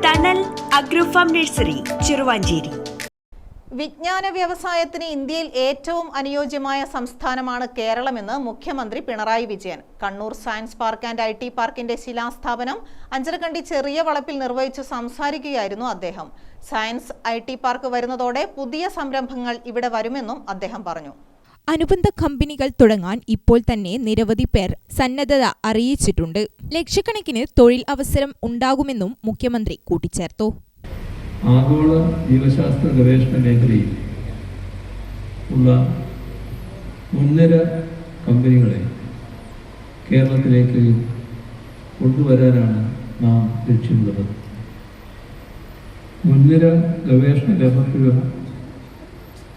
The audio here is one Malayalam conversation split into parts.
തണൽ അഗ്രോഫാം നഴ്സറി, ചെറുവാഞ്ചേരി. വിജ്ഞാന വ്യവസായത്തിന് ഇന്ത്യയിൽ ഏറ്റവും അനുയോജ്യമായ സംസ്ഥാനമാണ് കേരളമെന്ന് മുഖ്യമന്ത്രി Pinarayi Vijayan. Kannur science park and IT പാർക്കിന്റെ ശിലാസ്ഥാപനം അഞ്ചരക്കണ്ടി ചെറിയ വളപ്പിൽ നിർവഹിച്ചു സംസാരിക്കുകയായിരുന്നു അദ്ദേഹം. സയൻസ് IT പാർക്ക് വരുന്നതോടെ പുതിയ സംരംഭങ്ങൾ ഇവിടെ വരുമെന്നും അദ്ദേഹം പറഞ്ഞു. അനുബന്ധ കമ്പനികൾ തുടങ്ങാൻ ഇപ്പോൾ തന്നെ നിരവധി പേർ സന്നദ്ധത അറിയിച്ചിട്ടുണ്ട്. ലക്ഷക്കണക്കിന് തൊഴിൽ അവസരം ഉണ്ടാകുമെന്നും മുഖ്യമന്ത്രി കൂട്ടിച്ചേർത്തു. ആഗോള ജീവശാസ്ത്ര ഗവേഷണ മേഖലയിൽ ഉള്ള മുൻനിര കമ്പനികളെ കേരളത്തിലേക്ക് കൊണ്ടുവരാനാണ് നാം ലക്ഷ്യമിടുന്നത്. മുൻനിര ഗവേഷണ ലബോറട്ടറികൾ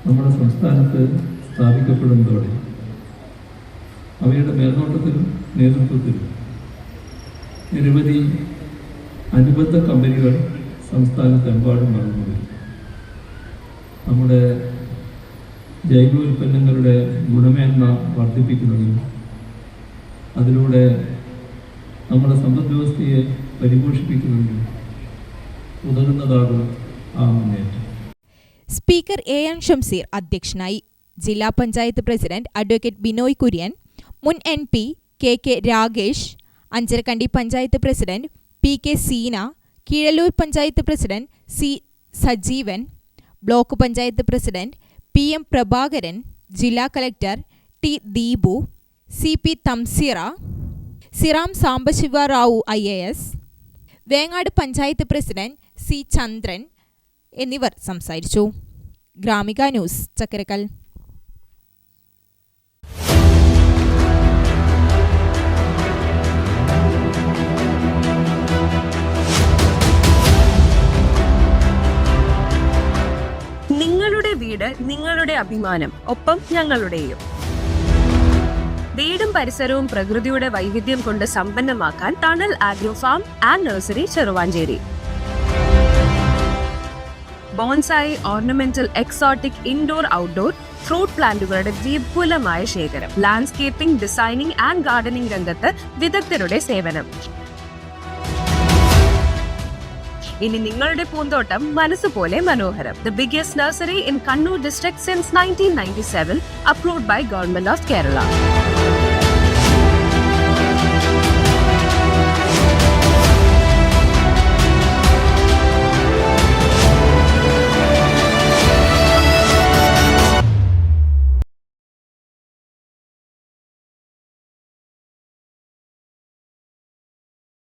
നമ്മുടെ സംസ്ഥാനത്ത് സ്ഥാപിക്കപ്പെടുന്നതോടെ അവയുടെ മേൽനോട്ടത്തിലും നേതൃത്വത്തിലും നിരവധി അനുബന്ധ കമ്പനികൾ സംസ്ഥാനത്തെമ്പാടും വളർന്നു വരും. നമ്മുടെ ജൈവോൽപ്പന്നങ്ങളുടെ ഗുണമേന്മ വർദ്ധിപ്പിക്കുന്നതിനും അതിലൂടെ നമ്മുടെ സമ്പദ് വ്യവസ്ഥയെ പരിപോഷിപ്പിക്കുന്നതിനും ഉതകുന്നതാകും ആ മുന്നേറ്റം. സ്പീക്കർ AM ഷംസീർ അധ്യക്ഷനായി. ജില്ലാ പഞ്ചായത്ത് പ്രസിഡന്റ് അഡ്വക്കേറ്റ് ബിനോയ് കുര്യൻ, മുൻ MP KK Ragesh, Anjarakandy panchayat president PK Seena, Keezhallur panchayat president C Sajeevan, block panchayat president PM Prabhakaran, ജില്ലാ collector T Deepu, CP Thamseera, Sriram Sambasiva Rao IAS, Vengad panchayat president C Chandran എന്നിവർ സംസാരിച്ചു. ഗ്രാമിക ന്യൂസ്, ചക്കരക്കൽ. നിങ്ങളുടെ വീട് നിങ്ങളുടെ അഭിമാനം, ഒപ്പം ഞങ്ങളുടെയും. വീടും പരിസരവും പ്രകൃതിയുടെ വൈവിധ്യം കൊണ്ട് സമ്പന്നമാക്കാൻ Thanal agro farm and nursery, Cheruvancheri. Bonsai, ornamental, exotic, indoor, outdoor fruit പ്ലാന്റുകളുടെ വിപുലമായ ശേഖരം. ലാൻഡ്സ്കേപ്പിംഗ്, ഡിസൈനിംഗ് ആൻഡ് ഗാർഡനിംഗ് രംഗത്ത് വിദഗ്ധരുടെ സേവനം. ഇനി നിങ്ങളുടെ പൂന്തോട്ടം മനസ്സുപോലെ മനോഹരം. The biggest nursery in Kannur district since 1997, approved by Government of Kerala.